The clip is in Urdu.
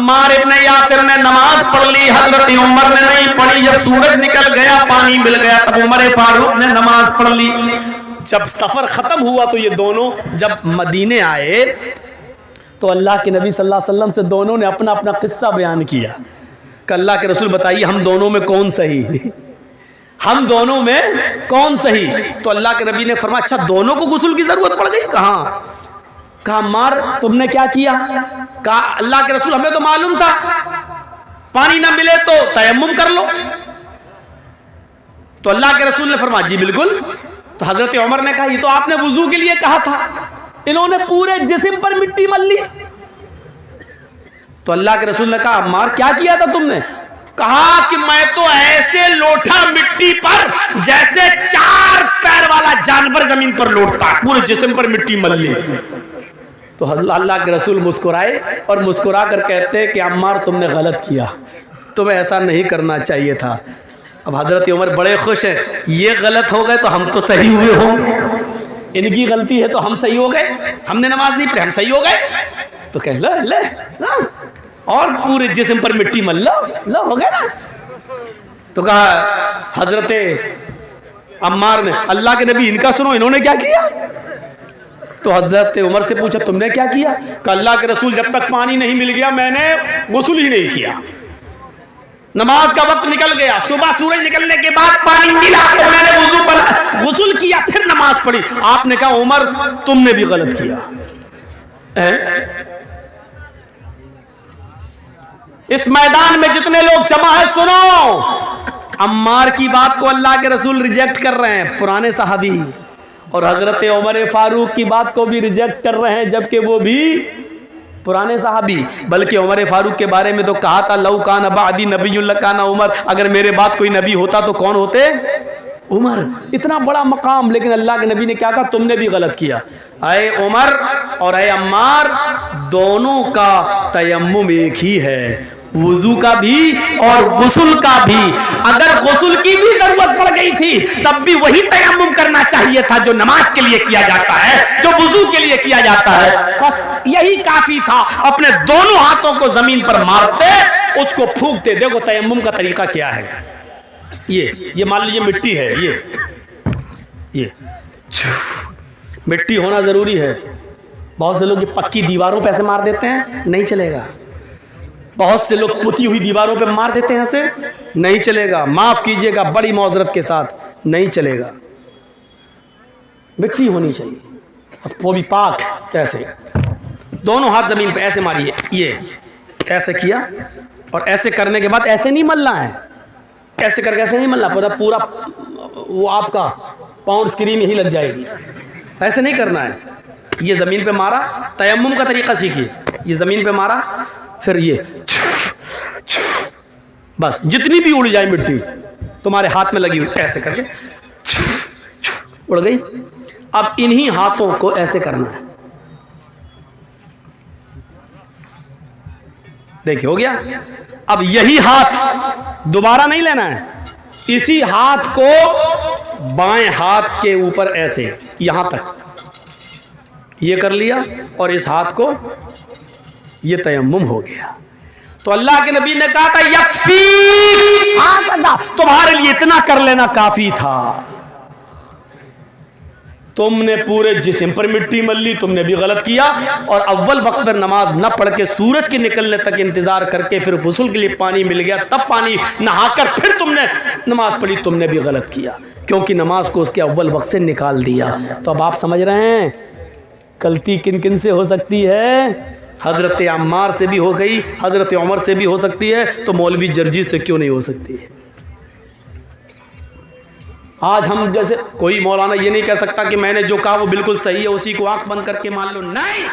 عمار ابن یاسر نے نماز پڑھ لی، حضرت عمر نے نہیں پڑھی. جب سورج نکل گیا، پانی مل گیا، تب عمر فاروق نے نماز پڑھ لی. جب سفر ختم ہوا تو یہ دونوں جب مدینے آئے تو اللہ کے نبی صلی اللہ علیہ وسلم سے دونوں نے اپنا اپنا قصہ بیان کیا کہ اللہ کے رسول بتائیے ہم دونوں میں کون صحیح، ہم دونوں میں کون صحیح. تو اللہ کے نبی نے فرمایا اچھا دونوں کو غسل کی ضرورت پڑ گئی؟ کہا عمار تم نے کیا کیا؟ کہا اللہ کے رسول ہمیں تو معلوم تھا پانی نہ ملے تو تیمم کر لو. تو اللہ کے رسول نے فرمایا جی بالکل. تو حضرت عمر نے کہا یہ تو آپ نے وضو کے لیے کہا تھا، انہوں نے پورے جسم پر مٹی مل لی. تو اللہ کے رسول نے کہا عمار کیا کیا تھا تم نے؟ کہا کہ میں تو ایسے لوٹا مٹی پر جیسے 4 پیر والا جانور زمین پر لوٹتا، پورے جسم پر مٹی مل لی. تو اللہ کے رسول مسکرائے اور مسکرا کر کہتے ہیں کہ عمار تم نے غلط کیا، تمہیں ایسا نہیں کرنا چاہیے تھا. اب حضرت عمر بڑے خوش ہیں، یہ غلط ہو گئے تو ہم تو صحیح ہوئے ہوں گے، ان کی غلطی ہے تو ہم صحیح ہو گئے، ہم نے نماز نہیں پڑھی ہم صحیح ہو گئے. تو کہ لے اور پورے جسم پر مٹی مل لو ہو گئے نا. تو کہا حضرت عمار نے اللہ کے نبی ان کا سنو انہوں نے کیا کیا. تو حضرت عمر سے پوچھا تم نے کیا کیا؟ کہ اللہ کے رسول جب تک پانی نہیں مل گیا میں نے غسل ہی نہیں کیا. نماز کا وقت نکل گیا، صبح سورج نکلنے کے بعد پانی ملا تو میں نے وضو پڑھا، غسل کیا، پھر نماز پڑھی. آپ نے کہا عمر تم نے بھی غلط کیا. اس میدان میں جتنے لوگ جمع ہیں سنو، عمار کی بات کو اللہ کے رسول ریجیکٹ کر رہے ہیں پرانے صحابی، اور حضرت عمر فاروق کی بات کو بھی ریجیکٹ کر رہے ہیں جبکہ وہ بھی پرانے صحابی. بلکہ عمر فاروق کے بارے میں تو کہا تھا لو کان بعدی نبی لکان عمر، اگر میرے بعد کوئی نبی ہوتا تو کون ہوتے؟ عمر. اتنا بڑا مقام، لیکن اللہ کے نبی نے کیا کہا تم نے بھی غلط کیا. اے عمر اور اے عمار دونوں کا تیمم ایک ہی ہے، وضو کا بھی اور غسل کا بھی. اگر غسل کی بھی ضرورت پڑ گئی تھی تب بھی وہی تیمم کرنا چاہیے تھا جو نماز کے لیے کیا جاتا ہے، جو وضو کے لیے کیا جاتا ہے. بس یہی کافی تھا. اپنے دونوں ہاتھوں کو زمین پر مارتے، اس کو پھونکتے. دیکھو تیمم کا طریقہ کیا ہے. یہ مان لیجیے مٹی ہے، یہ مٹی ہونا ضروری ہے. بہت سے لوگ یہ پکی دیواروں پہ ایسے مار دیتے ہیں، نہیں چلے گا. بہت سے لوگ پتی ہوئی دیواروں پہ مار دیتے ہیں ایسے، نہیں چلے گا. معاف کیجئے گا بڑی معذرت کے ساتھ، نہیں چلے گا. مٹی ہونی چاہیے، وہ بھی پاک. ایسے دونوں ہاتھ زمین پہ ایسے ماریے، یہ ایسے کیا، اور ایسے کرنے کے بعد ایسے نہیں ملنا ہے، ایسے کر کے ایسے نہیں ملنا، پورا وہ آپ کا پاؤنڈ کریم یہی لگ جائے گی. ایسے نہیں کرنا ہے. یہ زمین پہ مارا، تیمم کا طریقہ سیکھیے. یہ زمین پہ مارا، پھر یہ بس جتنی بھی اڑ جائے مٹی تمہارے ہاتھ میں لگی ہوئی ایسے کر کے اڑ گئی. اب انہی ہاتھوں کو ایسے کرنا ہے. دیکھیں ہو گیا. اب یہی ہاتھ دوبارہ نہیں لینا ہے، اسی ہاتھ کو بائیں ہاتھ کے اوپر ایسے یہاں تک یہ کر لیا، اور اس ہاتھ کو یہ تیمم ہو گیا. تو اللہ کے نبی نے کہا تھا یکفی، تمہارے لیے اتنا کر لینا کافی تھا. تم نے پورے جسم پر مٹی مل لی، تم نے بھی غلط کیا. اور اول وقت پر نماز نہ پڑھ کے سورج کے نکلنے تک انتظار کر کے پھر غسل کے لیے پانی مل گیا تب پانی نہا کر پھر تم نے نماز پڑھی، تم نے بھی غلط کیا، کیونکہ نماز کو اس کے اول وقت سے نکال دیا. تو اب آپ سمجھ رہے ہیں غلطی کن کن سے ہو سکتی ہے؟ حضرت عمار سے بھی ہو گئی، حضرت عمر سے بھی ہو سکتی ہے، تو مولوی جرجی سے کیوں نہیں ہو سکتی ہے؟ آج ہم جیسے کوئی مولانا یہ نہیں کہہ سکتا کہ میں نے جو کہا وہ بالکل صحیح ہے، اسی کو آنکھ بند کر کے مان لو. نہیں،